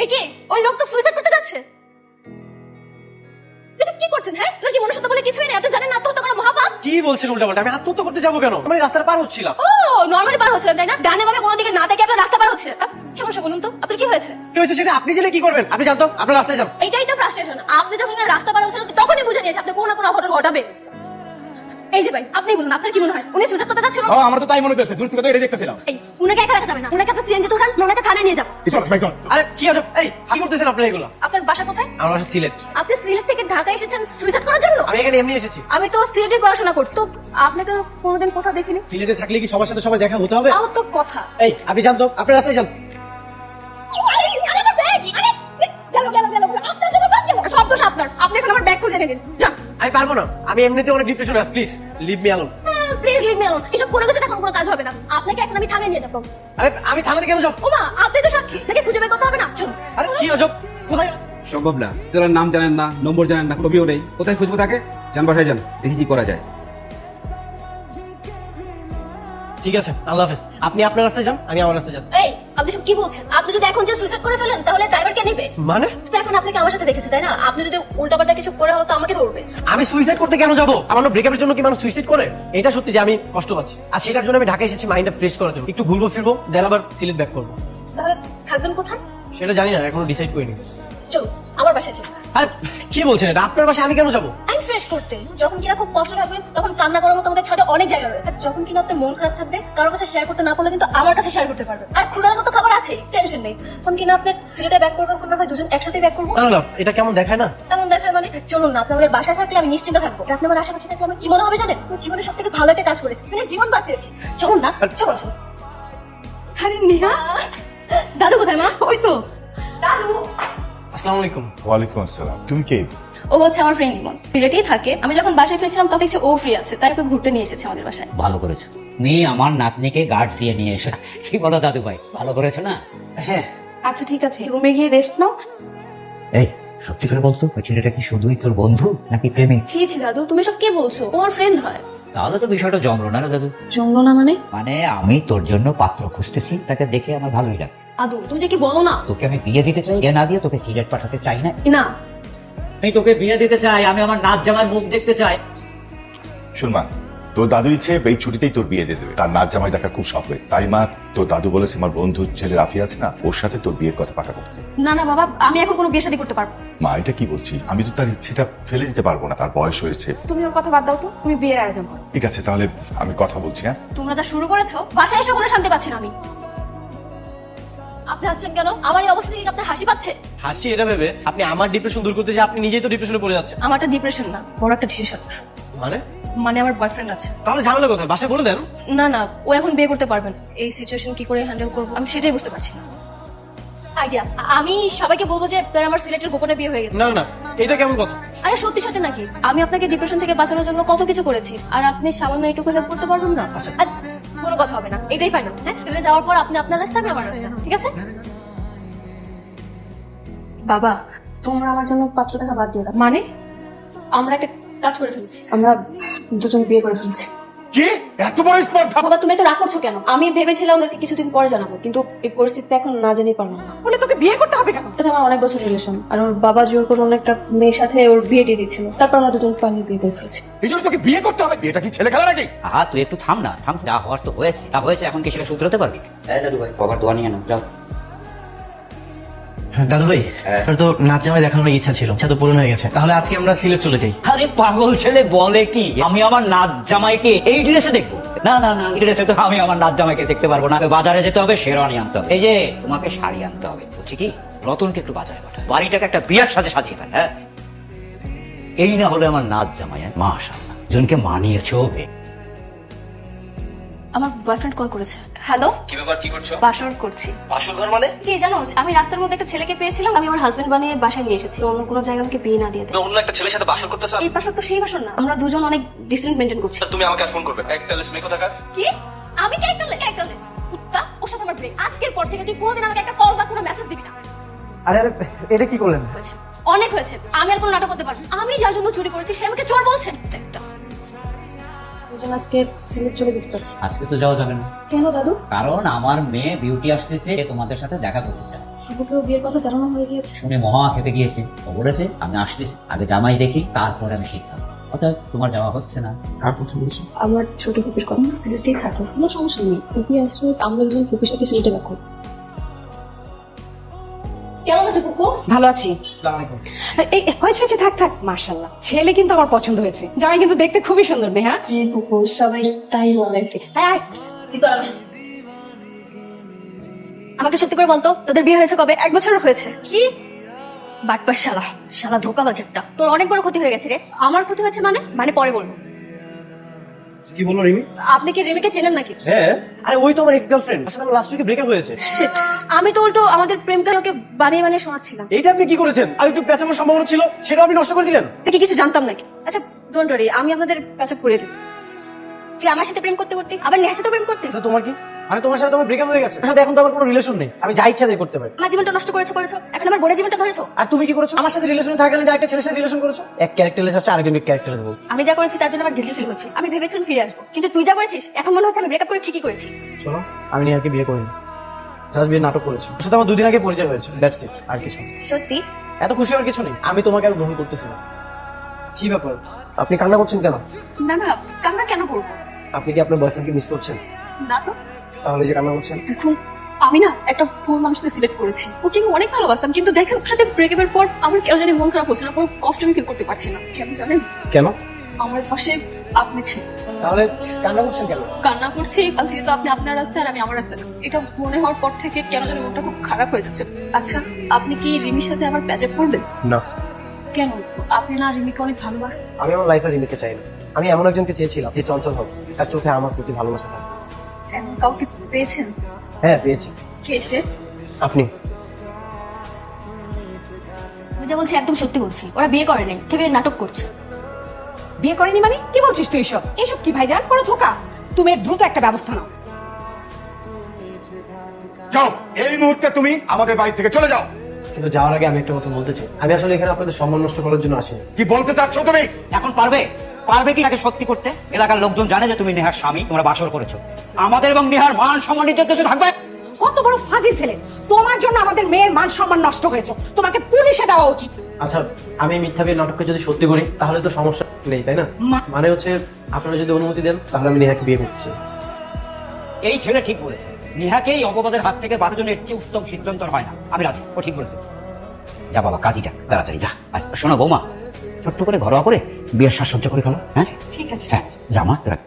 একে ওই লোক তো সুইসাইড করতে যাচ্ছে। এসব কি করছেন? হ্যাঁ, নাকি মনুষ্যত্ব বলে কিছুই নেই? আপনি জানেন আত্মহত্যা করা মহাপাপ? কি বলছেন উল্টাপাল্টা? আমি আত্মহত্যা করতে যাবো কেন? আমি রাস্তার পার হচ্ছিলাম। ও নরমালি পার হচ্ছিলেন তাই না? ডানে বামে কোনো দিকে না দেখে আপনার রাস্তা পার হচ্ছে। সমস্যা বলুন তো, আপনার কি হয়েছে? কি হয়েছে সেটা আপনি জেনে কি করবেন? আপনি জানতো আপনার রাস্তায় যান। এইটাই তো ফ্রাস্ট্রেশন। আপনি যখন রাস্তা পার হচ্ছিলেন তখনই বুঝে নিয়েছে আপনি কোনো না কোনো অঘটন ঘটাবে। এই যে ভাই, আপনি বলুন আপনার কি মনে হয় উনি সুইসাইড করতে যাচ্ছেন? আমার তো তাই মনে হচ্ছে, দূর থেকে তো এটা দেখতেছিলাম। এই উনাকে একা রাখা যাবে না, উনাকে আপনি সিএনজি তুলুন, উনাকে থানায় নিয়ে যাবো। আরে কি আজব! এই কি করতেছেন আপনারা এগুলো? আপনার বাসা কোথায়? আমার বাসা সিলেট। আপনি সিলেট থেকে ঢাকা এসেছেন সুইসাইড করার জন্য? আমি এখানে এমনি এসেছি। আমি তো সিলেটে পড়াশোনা করছি, তো আপনাকে কোনোদিন কোথাও দেখিনি। সিলেটে থাকলে কি সবার সাথে সবাই দেখা হতে হবে? তাও তো কথা। এই আপনি জানতো আপনার রাস্তায় যান। আপনি এখন আমার ব্যাগ খুঁজে নিন। আমি পারবো না, আমি এমনিতে অনেক ডিপ্রেশনে আছি। Please leave me alone. Please leave me alone. এসব করে গেছে এখন কোনো কাজ হবে না। আপনাকে এখন আমি থানায় নিয়ে যাবো। আরে আমি থানাতে কেন যাব? ওমা, আপনি তো সাক্ষী, তাকে খুঁজে বের করতে হবে না? চলুন। আরে কি আজব! কোথায়? সম্ভব না, যারা নাম জানেন না, নম্বর জানেন না, কোনো বিও নেই, কোথায় খুঁজবো তাকে? যান বাসায় যান, দেখি কি করা যায়। ঠিক আছে, আল্লাহ হাফেজ। আপনি আপনার রাস্তায় যান, আমি আমার রাস্তায় যান। এই আপনি সব কি বলছেন? আপনি যদি এখন যে সুইসাইড করে ফেলেন তাহলে ড্রাইভার কে নেবে? মানে তো এখন আপনাকে আমার সাথে দেখেছে তাই না? আপনি যদি উল্টাপাল্টা কিছু করে হতো আমাকে ধরবে। আমি সুইসাইড করতে কেন যাবো? আমার ব্রেকআপের জন্য কি মানুষ সুইসাইড করে? এটা সত্যি যে আমি কষ্ট পাচ্ছি, আর সেটার জন্য আমি ঢাকা এসেছি মাইন্ডটা ফ্রেশ করার জন্য। একটু ঘুরবো ফিরবো, দেন আবার সিলেট ব্যাক করবো। তাহলে থাকবেন কোথায়? সেটা জানি না, এখনো ডিসাইড করিনি। চলুন আমার বাসায় চলুন। আরে কি বলছেন এটা? আপনার বাসায় আমি কেন যাবো? মাইন্ড ফ্রেশ করতে। যখন কিনা খুব কষ্ট লাগবে তখন কান্না করার মতো আমাদের ছাদে অনেক জায়গা রয়েছে। যখন কিনা আপনার মন খারাপ থাকবে কারোর কাছে শেয়ার করতে না পারলে কিন্তু আমার কাছে শেয়ার করতে পারবেন। আর ক্ষুধার মতো খাবার আছে, টেনশন নেই। তখন কিনা আপনি সিলেটে ব্যাক করবেন, কোনো হয় দুজন একসাথে ব্যাক করবো। না না, এটা কেমন দেখায় না? এমন দেখায় মানে? চলুন না, আপনি আমাদের বাসায় থাকলে আমি নিশ্চিন্ত থাকবো। আপনি আমার আশেপাশে থাকলে আমার কি মনে হবে জানেন? আমি জীবনে সব থেকে ভালো একটা কাজ করেছি, তুমি জীবন বাঁচিয়েছি। চলুন না, চলো। আরে নেহা, দাদু কোথায় মা? ওই তো দাদু। আসসালামু আলাইকুম। ওয়ালাইকুম আসসালাম। তুমি কে? ও হচ্ছে আমার ফ্রেন্ড ইমন, সিলেটেই থাকে। আমি যখন বাসায় ফিরেছিলাম তখন দেখছি ও ফ্রি আছে, তাই ওকে ঘুরতে নিয়ে এসেছি আমাদের বাসায়। ভালো করেছো, মেয়ে আমার নাতনিকে গার্ড দিয়ে নিয়ে এসে। কি বলো দাদু ভাই, ভালো করেছো না? হ্যাঁ আচ্ছা ঠিক আছে, রুমে গিয়ে রেস্ট নাও। এই সত্যি করে বলতো, ওই ছেলেটা কি শুধুই তোর বন্ধু নাকি প্রেমিক? ছি ছি দাদু, তুমি সব কে বলছো? ও আমার ফ্রেন্ড হয়। তাহলে তো বিষয়টা জমলো না রে দাদু। জমলো না মানে? মানে আমি তোর জন্য পাত্র খুঁজতেছি, তাকে দেখে আমার ভালোই লাগছে। আদু তুমি যে কি বলো না। তোকে আমি বিয়ে দিতে চাই, বিয়ে না দিয়ে তোকে সিলেট পাঠাতে চাই না। না আমি তোকে বিয়ে দিতে চাই, আমি আমার নাচ জামাই মুখ দেখতে চাই। শুনমা, তোর দাদুর ইচ্ছে এই ছুটিতেই তোর বিয়ে দিয়ে দেবে। তার নাচ জামাই দেখা খুব শখ হয়ে, তাই মা তোর দাদু বলেছে আমার বন্ধুর ছেলে রাফি আছে না, ওর সাথে তোর বিয়ের কথা পাকা করতে। না না বাবা, আমি এখন কোনো বিয়ে শাদী করতে পারবো। মা এটা কি বলছি? আমি তো তার ইচ্ছেটা ফেলে দিতে পারবো না, তার বয়স হয়েছে। তুমি ওর কথা বাদ দাও তো, তুমি বিয়ের আয়োজন করো। ঠিক আছে তাহলে আমি কথা বলছি। হ্যাঁ তোমরা যা শুরু করেছো, বাসায় এসে কোনো শান্তি পাচ্ছি না আমি। আপনি হাসছেন কেন? আমার এই অবস্থা থেকে কি আপনার হাসি পাচ্ছে? হাসি এটা ভেবে আপনি আমার ডিপ্রেশন দূর করতে যে আপনি নিজেই তো ডিপ্রেশনে পড়ে যাচ্ছেন। আমারটা ডিপ্রেশন না, বড় একটা ডিসিশন। মানে মানে আমার বয়ফ্রেন্ড আছে। তাহলে ঝামেলা কোথায়? বাসায় বলে দেন। না না, ও এখন বিয়ে করতে পারবেন। এই সিচুয়েশন কি করে হ্যান্ডেল করবো আমি সেটাই বুঝতে পারছি না। আইডিয়া, আমি সবাইকে বলবো যে তোর আমার সিলেটের গোপনে বিয়ে হয়ে গেছে। না না, এটা কেমন কথা? আরে সত্যি সত্যি নাকি? আমি আপনাকে ডিপ্রেশন থেকে বাঁচানোর জন্য কত কিছু করেছি, আর আপনি সামান্য এইটুকু হেল্প করতে পারবেন না? আচ্ছা কোনো কথা হবে না, এটাই ফাইনাল। হ্যাঁ, সিলেটে যাওয়ার পর আপনি আপনার রাস্তা, আমি আমার রাস্তা, ঠিক আছে? বাবা তোমরা আমার জন্য পাত্র দেখা বাদ দিয়ে দাও। মানে? আমরা একটা কাজ করে ফেলছি, আমরা দুজন বিয়ে করে ফেলছি। কি এত বড় স্পর্ধা? বাবা তুমি তো রাগ করছো কেন? আমি ভেবেছিলাম ওদেরকে কিছুদিন পরে জানাবো, কিন্তু এই পরিস্থিতিতে এখন না জেনেই পারলাম না। বলে তোকে বিয়ে করতে হবে কেন? এটা আমার অনেক বছর রিলেশন, আর ওর বাবা জোর করে অন্য একটা মেয়ের সাথে ওর বিয়ে দিয়ে দিচ্ছিল। তারপর আমরা দুজন ফাইনালি বিয়ে করে ফেলেছি। এই জন্য তোকে বিয়ে করতে হবে? বিয়েটা কি ছেলে খেলা নাকি? আহা তুই একটু থাম না, থাম। যা হওয়ার তো হয়েছে, তা হয়েছে, এখন কি সেটা শুধরাতে পারবি? এই দাদু ভাই, বাবার দোয়া নিয়ে নাও, যাও। দাদু ভাই, হ্যাঁ। তো নাচ জামাই দেখানোর ইচ্ছা ছিল, ইচ্ছা তো পূরণ হয়ে গেছে। তাহলে আজকে আমরা সিলেট চলে যাই। আরে পাগল ছেলে বলে কি, আমি আমার নাচ জামাইকে এই ড্রেসে দেখবো? না না না, এই ড্রেসে তো আমি আমার নাচ জামাইকে দেখতে পারবো না। বাজারে যেতে হবে, শেরওয়ানি আনতে হবে, এই যে তোমাকে শাড়ি আনতে হবে। বলছি কি, রতনকে একটু বাজারে পাঠা, বাড়িটাকে একটা বিয়ার সাথে সাজিয়ে ফেল। হ্যাঁ, এই না হলে আমার নাচ জামাই। মাশাআল্লাহ, জনকে মানিয়েছো। আমার বয়ফ্রেন্ড কল করেছে। হ্যালো, কি ব্যাপার, কি করছো? বাসর করছি। বাসর ঘর মানে? কি জানো, আমি রাস্তার মধ্যে একটা ছেলেকে পেয়েছিলাম, আমি আমার হাজবেন্ড বানিয়ে বাসায় নিয়ে এসেছি। অন্য কোনো জায়গায় আমাকে বিয়ে না দিয়ে দেয়। অন্য একটা ছেলের সাথে বাসর করতেছ? এই বাসর তো সেই বাসর না, আমরা দুজন অনেক ডিস্টেন্স মেনটেন করছি। তুমি আমাকে ফোন করবে। একটা লিস্ট মেয়ে কোথাকার? কি? আমি ক্যারেক্টারলেস কুত্তা? ওর সাথে আমার ব্রেক। আজকের পর থেকে তুই কোনোদিন আমাকে একটা কল বা কোনো মেসেজ দিবি না। আরে আরে এটা কি করলেন? হয়েছে, অনেক হয়েছে। আমি আর কোনো নাটক করতে পারবো না। আমি যার জন্য চুরি করেছি সে আমাকে চোর বলছে। একটা দুজন আজকে সিলেট চলে যেতে চাচ্ছি। আজকে তো যাওয়া যাবে না। কেন দাদু? কারণ আমার মেয়ে বিউটি আসতেছে, তোমাদের সাথে দেখা করতে চায়। শুভকেও বিয়ের কথা জানানো হয়ে গিয়েছে। শুনে মহা খেপে গিয়েছে। ও বলেছে আমি আসতেছি, আগে জামাই দেখি তারপরে আমি শিখতাম। অর্থাৎ তোমার যাওয়া হচ্ছে না। কার কথা বলছো? আমার ছোট ফুপির কথা সিলেটেই থাকে, কোনো সমস্যা নেই। ফুপি আসলে আমরা দুজন ফুপির সাথে সিলেটে রাখো। কেমন আছে ফুপু? ভালো আছি। আসসালামু আলাইকুম। এই হয়েছে হয়েছে, থাক থাক। মার্শাল্লাহ, ছেলে কিন্তু আমার পছন্দ হয়েছে। জামাই কিন্তু দেখতে খুবই সুন্দর। নেহা, জি ফুপু, সবাই তাই বলে। তুই কর আমার সাথে। আমাকে সত্যি করে বলতো, তোদের বিয়ে হয়েছে কবে? 1 বছর হয়েছে। কি বাটপার শালা, শালা ধোকাবাজ একটা। তোর অনেক বড় ক্ষতি হয়ে গেছে রে। আমার ক্ষতি হয়েছে মানে পরে বলবো। কি বললো রিমি? আপনি কি রিমিকে চেনেন নাকি? হ্যাঁ, আরে ওই তো আমার এক্স গার্লফ্রেন্ড, আসলে আমার লাস্ট উইকে ব্রেকআপ হয়েছে। শিট, আমি তো উল্টো আমাদের প্রেম কাহিনীকে বানিয়ে বানিয়ে শোনাচ্ছিলাম। এইটা আপনি কি করেছেন? আর একটু পেঁচানোর সম্ভাবনা ছিল, সেটা আপনি নষ্ট করে দিলেন। আমি কি কিছু জানতাম নাকি? আচ্ছা ডোন্ট ওয়ারি, আমি আপনাদের প্যাচআপ করে দেব। তুই আমার সাথে প্রেম করতে করতে আবার নেহার সাথে প্রেম করতে? আচ্ছা, তোমার কি? আরে তোমার সাথে তো আমার ব্রেকআপ হয়ে গেছে, তোমার সাথে এখন তো আমার কোনো রিলেশন নেই। আমি যা ইচ্ছা তাই করতে পারি। আমার জীবনটা নষ্ট করেছো, এখন আমার বোনের জীবনটা ধরেছো। আর তুমি কি করেছো? আমার সাথে রিলেশনে থাকাকালীন যে একটা ছেলের সাথে রিলেশন করেছো। এক ক্যারেক্টারলেস আছে, আরেকজন ক্যারেক্টারলেস বল। আমি যা করেছি তার জন্য আমার গিল্টি ফিল হচ্ছে। আমি ভেবেছিলাম ফিরে আসবো, কিন্তু তুই যা করেছিস এখন মনে হচ্ছে আমি ব্রেকআপ করে ঠিকই করেছি। শোনো, আমি নিহাকে বিয়ে করিনি, জাস্ট বিয়ে নাটক করেছি। ওর সাথে আমার 2 দিন আগে পরিচয় হয়েছে, দ্যাটস ইট, আর কিছু না। সত্যি? এত খুশি হওয়ার কিছু নেই, আমি তোমাকে আর গ্রহণ করতেছি না। কি ব্যাপার, আপনি কান্না করছেন কেন? না না, কান্না কেন করবো? আপনি কি আপনার বয়ফ্রেন্ডকে মিস করছেন? না তো। তাহলে যে কান্না করছেন? দেখুন, আমি না একটা ফুল মানুষকে সিলেক্ট করেছি, ওকে আমি অনেক ভালোবাসতাম, কিন্তু দেখেন ওর সাথে ব্রেকআপের পর আমার কেন জানি মন খারাপ হচ্ছে না, পুরো কষ্ট আমি ফিল করতে পারছি না। কেন জানেন? কেন? আমার পাশে আপনি ছিলেন। তাহলে কান্না করছেন কেন? কান্না করছি, কাল থেকে তো আপনি আপনার রাস্তায় আর আমি আমার রাস্তায়। এটা মনে হওয়ার পর থেকে কেন জানি মনটা খুব খারাপ হয়ে যাচ্ছে। আচ্ছা, আপনি কি রিমির সাথে আবার প্যাচআপ করবেন? না, কেন? আপনি না রিমিকে অনেক ভালোবাসতেন। আমি আমার লাইফে রিমিকে চাই না। আমি এমন একজনকে চেয়েছিলাম যে চঞ্চল হবে, তার চোখে আমার প্রতি ভালোবাসা থাকবে। এমন কাউকে পেয়েছেন? হ্যাঁ, পেয়েছি। কে সে? আপনি। আমি যা বলছি একদম সত্যি বলছি, ওরা বিয়ে করে নাই, থেকে নাটক করছে। বিয়ে করেনি মানে কি বলছিস তুই? এসব কি ভাইজান, বড় ধোকা। তুমি এর দ্রুত একটা ব্যবস্থা নাও। যাও, এই মুহূর্তে তুমি আমাদের বাড়ি থেকে চলে যাও। কিন্তু যাওয়ার আগে আমি একটা কথা বলতে চাই, আমি আসলে এখানে আপনাদের সম্মান নষ্ট করার জন্য আসিনি। কি বলতে চাচ্ছ তুমি? এখন পারবে কি তাকে সত্যি করতে? এলাকার লোকজন জানে যে তুমি নেহার স্বামী, তোমরা বাসর করেছো। আমাদের এবং নেহার মান সম্মান ইজ্জত দেশে থাকবে। কত বড় ফাজিল ছেলে! তোমার জন্য আমাদের মেয়ের মান সম্মান নষ্ট হয়েছে, তোমাকে পুলিশে দেওয়া উচিত। আচ্ছা, আমি মিথ্যা বিয়ের নাটককে যদি সত্যি করি তাহলে তো সমস্যা নেই, তাই না? মানে হচ্ছে আপনারা যদি অনুমতি দেন তাহলে আমি নেহাকে বিয়ে করতে চাই। এই ছেলে ঠিক বলেছে। নেহাকে এই অপবাদের হাত থেকে বাঁচার জন্য এর চেয়ে উত্তম সিদ্ধান্ত আর হয় না। আমি রাজি, ও ঠিক বলেছে। যা বাবা, কাজী যা, তাড়াতাড়ি যা। আর শোনো বৌমা, ছোট্ট করে ঘরোয়া করে বিয়ের সাজসজ্জা করে ফেলো। হ্যাঁ ঠিক আছে। হ্যাঁ, যা মা, তোরা